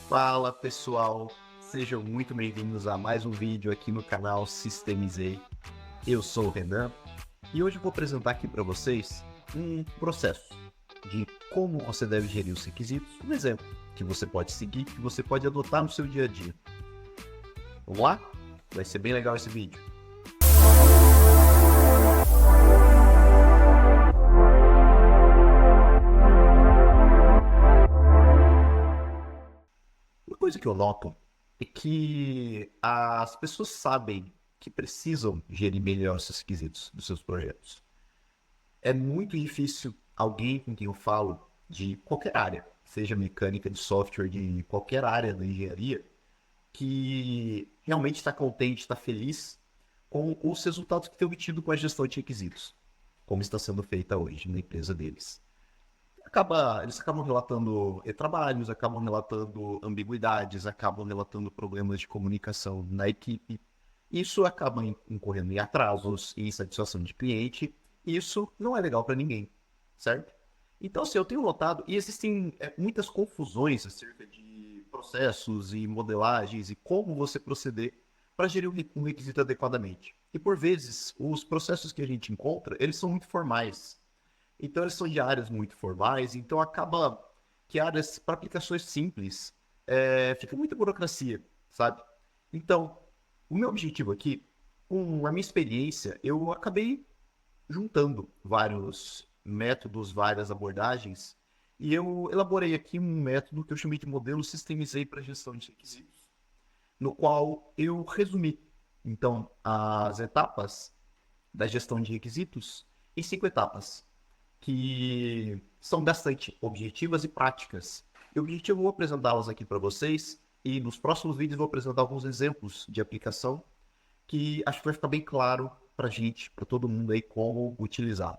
Fala pessoal, sejam muito bem-vindos a mais um vídeo aqui no canal Systemizei. Eu sou o Renan e hoje eu vou apresentar aqui para vocês um processo de como você deve gerir os requisitos, um exemplo que você pode seguir, que você pode adotar no seu dia a dia. Vamos lá? Vai ser bem legal esse vídeo. Uma coisa que eu noto é que as pessoas sabem que precisam gerir melhor esses requisitos dos seus projetos. É muito difícil alguém com quem eu falo de qualquer área, seja mecânica, de software, de qualquer área da engenharia, que realmente está contente, está feliz com os resultados que tem obtido com a gestão de requisitos, como está sendo feita hoje na empresa deles. Eles acabam relatando trabalhos, acabam relatando ambiguidades, acabam relatando problemas de comunicação na equipe. Isso acaba incorrendo em atrasos e insatisfação de cliente. E isso não é legal para ninguém, certo? Então, assim, eu tenho notado, e existem muitas confusões acerca de processos e modelagens e como você proceder para gerir um requisito adequadamente. E por vezes, os processos que a gente encontra, eles são muito formais. Então, eles são de áreas muito formais, então acaba que áreas para aplicações simples fica muita burocracia, sabe? Então, o meu objetivo aqui, com a minha experiência, eu acabei juntando vários métodos, várias abordagens, e eu elaborei aqui um método que eu chamei de modelo Systemizei para gestão de requisitos, no qual eu resumi, então, as etapas da gestão de requisitos em 5 etapas que são bastante objetivas e práticas. E o objetivo eu vou apresentá-las aqui para vocês e nos próximos vídeos eu vou apresentar alguns exemplos de aplicação que acho que vai ficar bem claro para a gente, para todo mundo aí, como utilizar.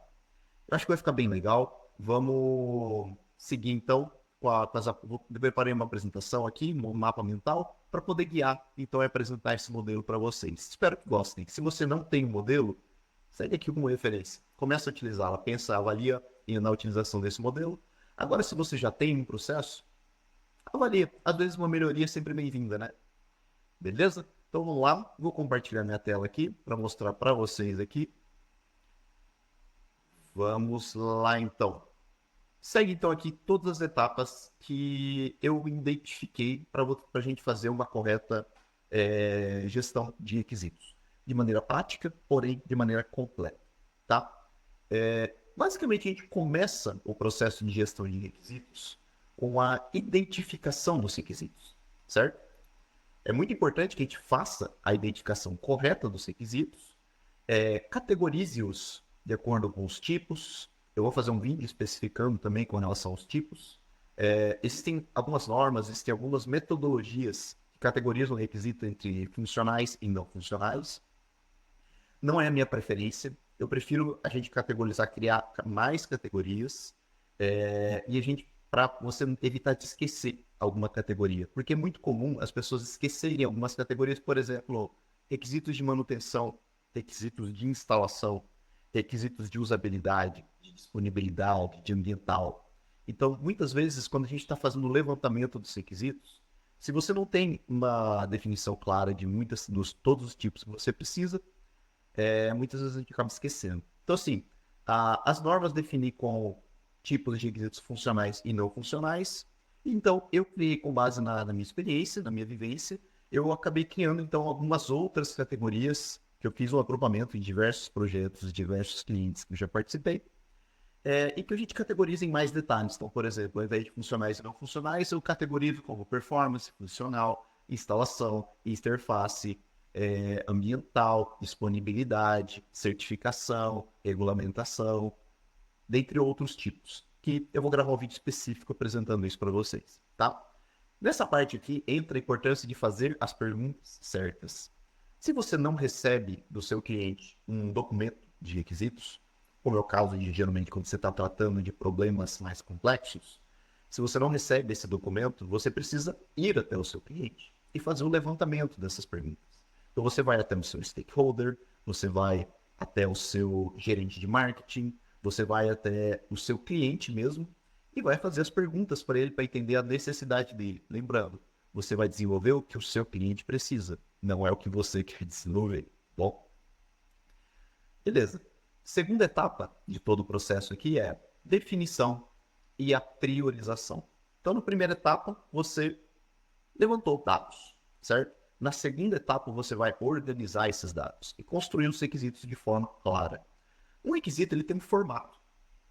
Eu acho que vai ficar bem legal. Vamos seguir então eu preparei uma apresentação aqui, um mapa mental, para poder guiar então e apresentar esse modelo para vocês. Espero que gostem. Se você não tem um modelo, segue aqui como referência. Começa a utilizá-la, pensa, avalia na utilização desse modelo. Agora, se você já tem um processo, avalia. Às vezes uma melhoria é sempre bem-vinda, né? Beleza? Então vamos lá, vou compartilhar minha tela aqui para mostrar para vocês aqui. Vamos lá então. Segue então aqui todas as etapas que eu identifiquei para a gente fazer uma correta gestão de requisitos. De maneira prática, porém de maneira completa, tá? Basicamente, a gente começa o processo de gestão de requisitos com a identificação dos requisitos, certo? É muito importante que a gente faça a identificação correta dos requisitos, categorize-os de acordo com os tipos. Eu vou fazer um vídeo especificando também com relação aos tipos. Existem algumas normas, existem algumas metodologias que categorizam o requisito entre funcionais e não funcionais. Não é a minha preferência. Eu prefiro a gente categorizar, criar mais categorias e a gente, para você evitar de esquecer alguma categoria. Porque é muito comum as pessoas esquecerem algumas categorias, por exemplo, requisitos de manutenção, requisitos de instalação, requisitos de usabilidade, de disponibilidade, de ambiental. Então, muitas vezes, quando a gente está fazendo o levantamento dos requisitos, se você não tem uma definição clara de todos os tipos que você precisa, muitas vezes a gente acaba esquecendo. Então, assim, as normas definem com tipos de requisitos funcionais e não funcionais. Então, eu criei com base na minha experiência, na minha vivência, eu acabei criando, então, algumas outras categorias, que eu fiz um agrupamento em diversos projetos, diversos clientes que eu já participei, e que a gente categoriza em mais detalhes. Então, por exemplo, ao invés de funcionais e não funcionais, eu categorizo como performance, funcional, instalação, interface, ambiental, disponibilidade, certificação, regulamentação, dentre outros tipos, que eu vou gravar um vídeo específico apresentando isso para vocês, tá? Nessa parte aqui entra a importância de fazer as perguntas certas. Se você não recebe do seu cliente um documento de requisitos, como é o caso de geralmente quando você está tratando de problemas mais complexos, se você não recebe esse documento, você precisa ir até o seu cliente e fazer o levantamento dessas perguntas. Então você vai até o seu stakeholder, você vai até o seu gerente de marketing, você vai até o seu cliente mesmo e vai fazer as perguntas para ele para entender a necessidade dele. Lembrando, você vai desenvolver o que o seu cliente precisa, não é o que você quer desenvolver. Bom, beleza. Segunda etapa de todo o processo aqui é definição e a priorização. Então, na primeira etapa, você levantou dados, certo? Na segunda etapa, você vai organizar esses dados e construir os requisitos de forma clara. Um requisito, ele tem um formato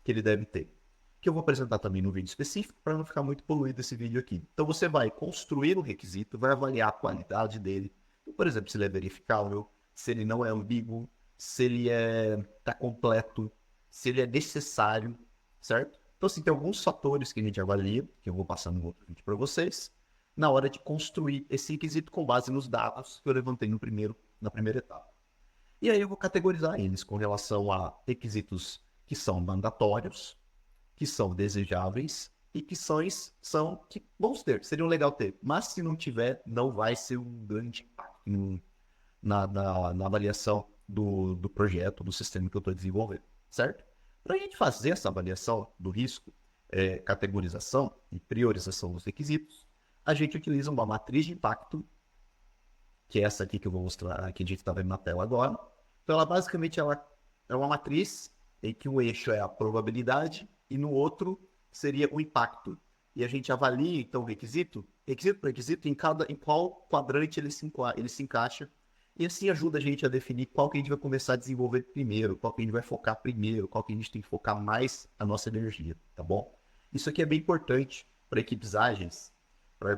que ele deve ter, que eu vou apresentar também no vídeo específico para não ficar muito poluído esse vídeo aqui. Então, você vai construir um requisito, vai avaliar a qualidade dele. Então, por exemplo, se ele é verificável, se ele não é ambíguo, se ele está completo, se ele é necessário, certo? Então, assim, tem alguns fatores que a gente avalia, que eu vou passar no outro vídeo para vocês, na hora de construir esse requisito com base nos dados que eu levantei na primeira etapa. E aí eu vou categorizar eles com relação a requisitos que são mandatórios, que são desejáveis e que são que vamos ter, seriam legal ter. Mas se não tiver, não vai ser um grande impacto na avaliação do projeto, do sistema que eu estou desenvolvendo, certo? Para a gente fazer essa avaliação do risco, categorização e priorização dos requisitos, a gente utiliza uma matriz de impacto, que é essa aqui que eu vou mostrar, que a gente está vendo na tela agora. Então, ela basicamente é uma matriz em que um eixo é a probabilidade e no outro seria o impacto. E a gente avalia, então, o requisito por requisito, em qual quadrante ele se encaixa. E assim ajuda a gente a definir qual que a gente vai começar a desenvolver primeiro, qual que a gente vai focar primeiro, qual que a gente tem que focar mais a nossa energia, tá bom? Isso aqui é bem importante para equipes ágeis,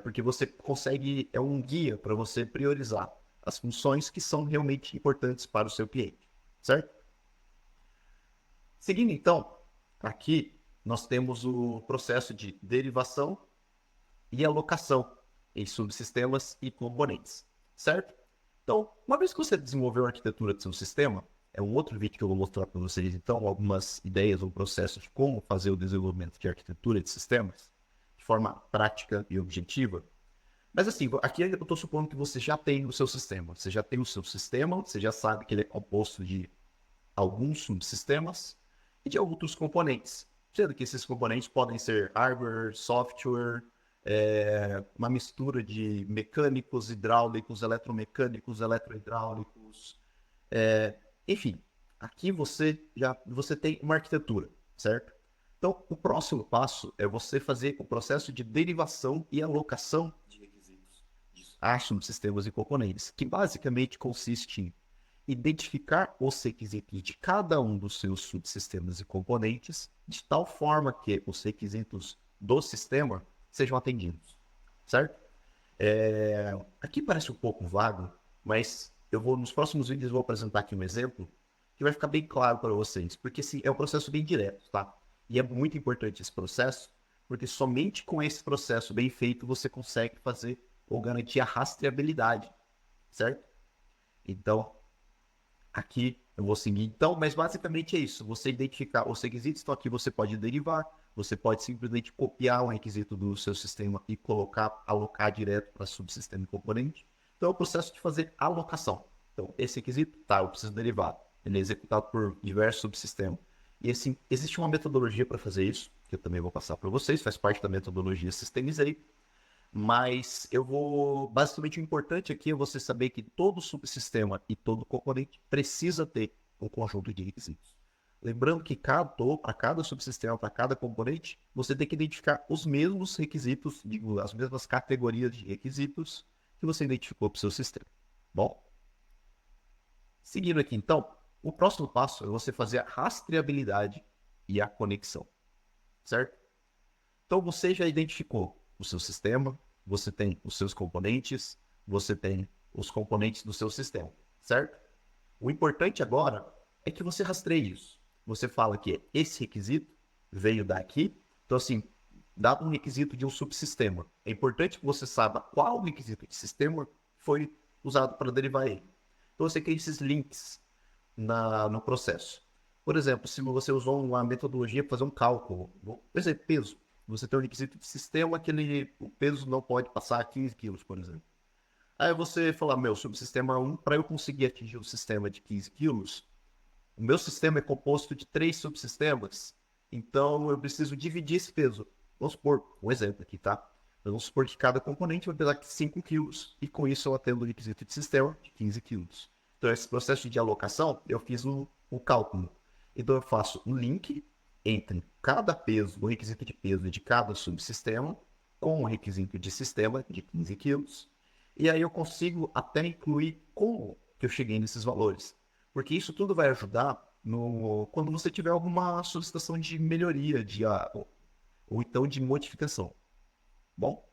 porque você consegue, é um guia para você priorizar as funções que são realmente importantes para o seu cliente, certo? Seguindo então, aqui nós temos o processo de derivação e alocação em subsistemas e componentes, certo? Então, uma vez que você desenvolveu a arquitetura do seu sistema, é um outro vídeo que eu vou mostrar para vocês, então, algumas ideias ou processos de como fazer o desenvolvimento de arquitetura de sistemas de forma prática e objetiva. Mas assim, aqui eu estou supondo que você já tem o seu sistema. Você já tem o seu sistema, você já sabe que ele é composto de alguns subsistemas e de outros componentes. Sendo que esses componentes podem ser hardware, software, uma mistura de mecânicos, hidráulicos, eletromecânicos, eletrohidráulicos, enfim, aqui você tem uma arquitetura, certo? Então, o próximo passo é você fazer o processo de derivação e alocação de requisitos a subsistemas e componentes, que basicamente consiste em identificar os requisitos de cada um dos seus subsistemas e componentes, de tal forma que os requisitos do sistema sejam atendidos, certo? Aqui parece um pouco vago, mas nos próximos vídeos eu vou apresentar aqui um exemplo que vai ficar bem claro para vocês, porque sim, é um processo bem direto, tá? E é muito importante esse processo, porque somente com esse processo bem feito você consegue fazer ou garantir a rastreabilidade, certo? Então, aqui eu vou seguir então, mas basicamente é isso. Você identificar os requisitos, então aqui você pode derivar, você pode simplesmente copiar um requisito do seu sistema e alocar direto para subsistema e componente. Então é o processo de fazer alocação. Então, esse requisito, tá, eu preciso derivar. Ele é executado por diversos subsistemas. E assim, existe uma metodologia para fazer isso, que eu também vou passar para vocês, faz parte da metodologia Systemizate. Mas basicamente o importante aqui é você saber que todo subsistema e todo componente precisa ter um conjunto de requisitos. Lembrando que para cada subsistema, para cada componente, você tem que identificar os mesmos requisitos, as mesmas categorias de requisitos que você identificou para o seu sistema. Bom, seguindo aqui então, o próximo passo é você fazer a rastreabilidade e a conexão, certo? Então você já identificou o seu sistema, você tem os seus componentes, você tem os componentes do seu sistema, certo? O importante agora é que você rastreie isso. Você fala que esse requisito veio daqui, então assim, dado um requisito de um subsistema, é importante que você saiba qual requisito de sistema foi usado para derivar ele. Então você cria esses links no processo. Por exemplo, se você usou uma metodologia para fazer um cálculo, por exemplo, peso, você tem um requisito de sistema que o peso não pode passar 15 quilos, por exemplo. Aí você fala, meu, subsistema 1, para eu conseguir atingir o sistema de 15 quilos, o meu sistema é composto de 3 subsistemas, então eu preciso dividir esse peso. Vamos supor, um exemplo aqui, tá? Vamos supor que cada componente vai pesar 5 quilos, e com isso eu atendo o requisito de sistema de 15 quilos. Então, esse processo de alocação, eu fiz o cálculo. Então, eu faço um link entre cada peso, o requisito de peso de cada subsistema, com o requisito de sistema de 15 quilos, e aí eu consigo até incluir como que eu cheguei nesses valores. Porque isso tudo vai ajudar quando você tiver alguma solicitação de melhoria, ou então de modificação. Bom,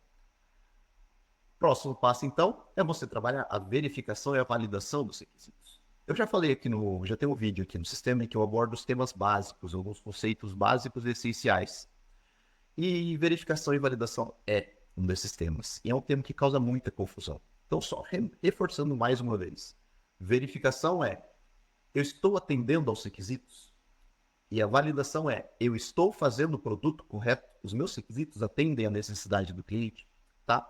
próximo passo, então, é você trabalhar a verificação e a validação dos requisitos. Eu já falei aqui já tem um vídeo aqui no sistema em que eu abordo os temas básicos, alguns conceitos básicos e essenciais. E verificação e validação é um desses temas. E é um tema que causa muita confusão. Então, só reforçando mais uma vez. Verificação é, eu estou atendendo aos requisitos? E a validação é, eu estou fazendo o produto correto? Os meus requisitos atendem à necessidade do cliente? Tá?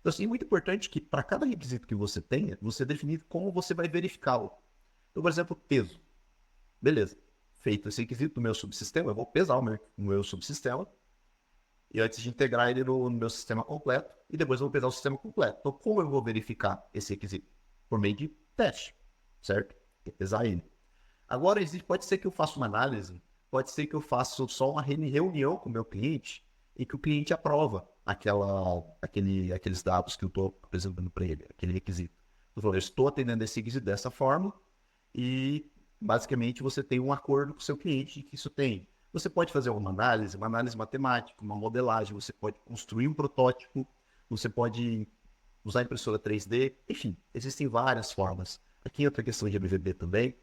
Então, assim, é muito importante que para cada requisito que você tenha, você definir como você vai verificá-lo. Então, por exemplo, peso. Beleza. Feito esse requisito do meu subsistema, eu vou pesar o meu subsistema, e antes de integrar ele no meu sistema completo, e depois eu vou pesar o sistema completo. Então, como eu vou verificar esse requisito? Por meio de teste, certo? Vou pesar ele. Agora, pode ser que eu faça uma análise, pode ser que eu faça só uma reunião com o meu cliente e que o cliente aprova aqueles dados que eu estou apresentando para ele, aquele requisito. Eu estou atendendo esse requisito dessa forma e, basicamente, você tem um acordo com o seu cliente de que isso tem. Você pode fazer uma análise matemática, uma modelagem, você pode construir um protótipo, você pode usar impressora 3D, enfim, existem várias formas. Aqui outra questão de MVB também.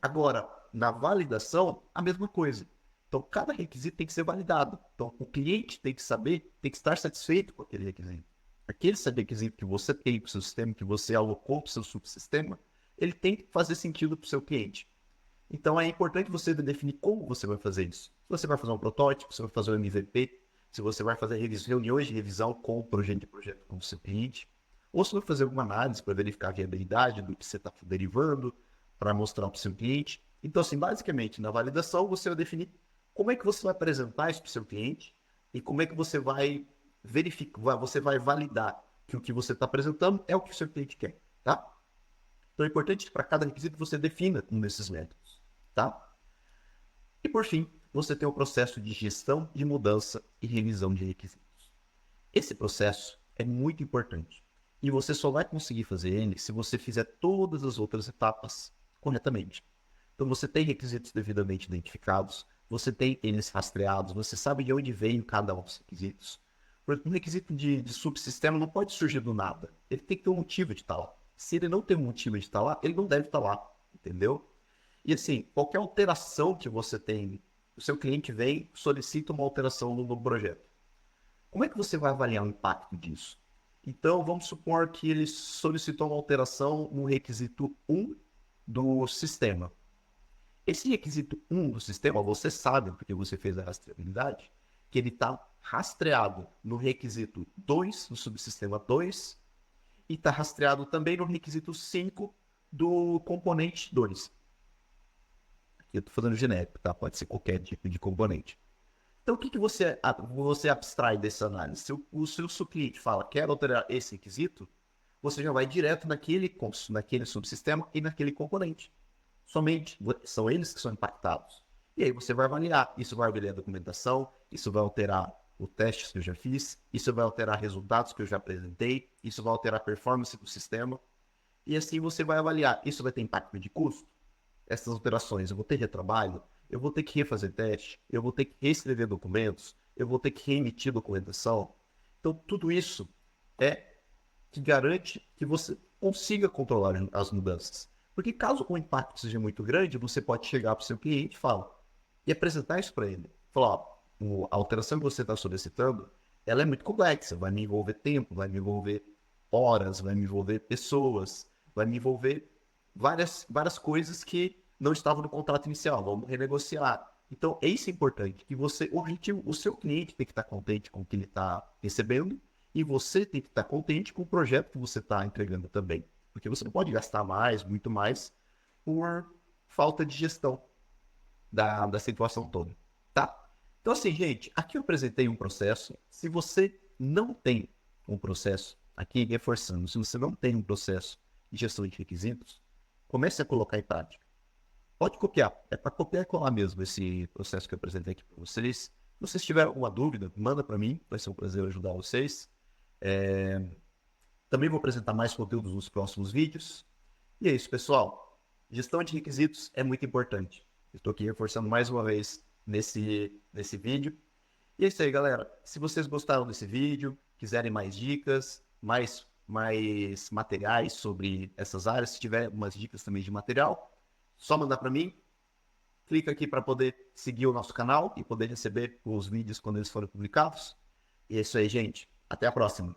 Agora, na validação, a mesma coisa. Então, cada requisito tem que ser validado. Então, o cliente tem que saber, tem que estar satisfeito com aquele requisito. Aquele requisito que você tem para o seu sistema, que você alocou para o seu subsistema, ele tem que fazer sentido para o seu cliente. Então, é importante você definir como você vai fazer isso. Se você vai fazer um protótipo, se você vai fazer um MVP, se você vai fazer reuniões de revisão com o projeto com o seu cliente, ou se vai fazer alguma análise para verificar a viabilidade do que você está derivando, para mostrar para o seu cliente. Então, assim, basicamente, na validação, você vai definir como é que você vai apresentar isso para o seu cliente e como é que você vai verificar, você vai validar que o que você está apresentando é o que o seu cliente quer, tá? Então, é importante que para cada requisito você defina um desses métodos, tá? E, por fim, você tem o processo de gestão de mudança e revisão de requisitos. Esse processo é muito importante e você só vai conseguir fazer ele se você fizer todas as outras etapas corretamente. Então, você tem requisitos devidamente identificados, você tem eles rastreados, você sabe de onde veio cada um dos requisitos. Um requisito de subsistema não pode surgir do nada. Ele tem que ter um motivo de estar lá. Se ele não tem um motivo de estar lá, ele não deve estar lá, entendeu? E assim, qualquer alteração que você tem, o seu cliente vem, solicita uma alteração no projeto. Como é que você vai avaliar o impacto disso? Então, vamos supor que ele solicitou uma alteração no requisito 1 do sistema. Esse requisito 1 do sistema, você sabe, porque você fez a rastreabilidade, que ele está rastreado no requisito 2, no subsistema 2, e está rastreado também no requisito 5 do componente 2. Aqui eu estou fazendo genérico, tá? Pode ser qualquer tipo de componente. Então, o que você abstrai dessa análise? Se o seu cliente fala, quero alterar esse requisito, você já vai direto naquele subsistema e naquele componente. Somente são eles que são impactados. E aí você vai avaliar. Isso vai avaliar a documentação, isso vai alterar os testes que eu já fiz, isso vai alterar resultados que eu já apresentei, isso vai alterar a performance do sistema. E assim você vai avaliar. Isso vai ter impacto de custo? Essas alterações, eu vou ter retrabalho, eu vou ter que refazer teste, eu vou ter que reescrever documentos, eu vou ter que reemitir documentação. Então, tudo isso é que garante que você consiga controlar as mudanças. Porque caso o impacto seja muito grande, você pode chegar para o seu cliente e apresentar isso para ele. Falar, ó, a alteração que você está solicitando, ela é muito complexa, vai me envolver tempo, vai me envolver horas, vai me envolver pessoas, vai me envolver várias coisas que não estavam no contrato inicial, vamos renegociar. Então, é isso importante, que o seu cliente tem que estar contente com o que ele está recebendo e você tem que estar contente com o projeto que você está entregando também. Porque você não pode gastar mais, muito mais, por falta de gestão da situação toda, tá? Então, assim, gente, aqui eu apresentei um processo. Se você não tem um processo, aqui reforçando, se você não tem um processo de gestão de requisitos, comece a colocar em prática. Pode copiar, é para copiar e colar mesmo esse processo que eu apresentei aqui para vocês. Se vocês tiverem alguma dúvida, manda para mim, vai ser um prazer ajudar vocês. Também vou apresentar mais conteúdos nos próximos vídeos. E é isso, pessoal. Gestão de requisitos é muito importante. Estou aqui reforçando mais uma vez nesse vídeo. E é isso aí, galera. Se vocês gostaram desse vídeo, quiserem mais dicas, mais materiais sobre essas áreas, se tiver umas dicas também de material, só mandar para mim. Clica aqui para poder seguir o nosso canal e poder receber os vídeos quando eles forem publicados. E é isso aí, gente. Até a próxima.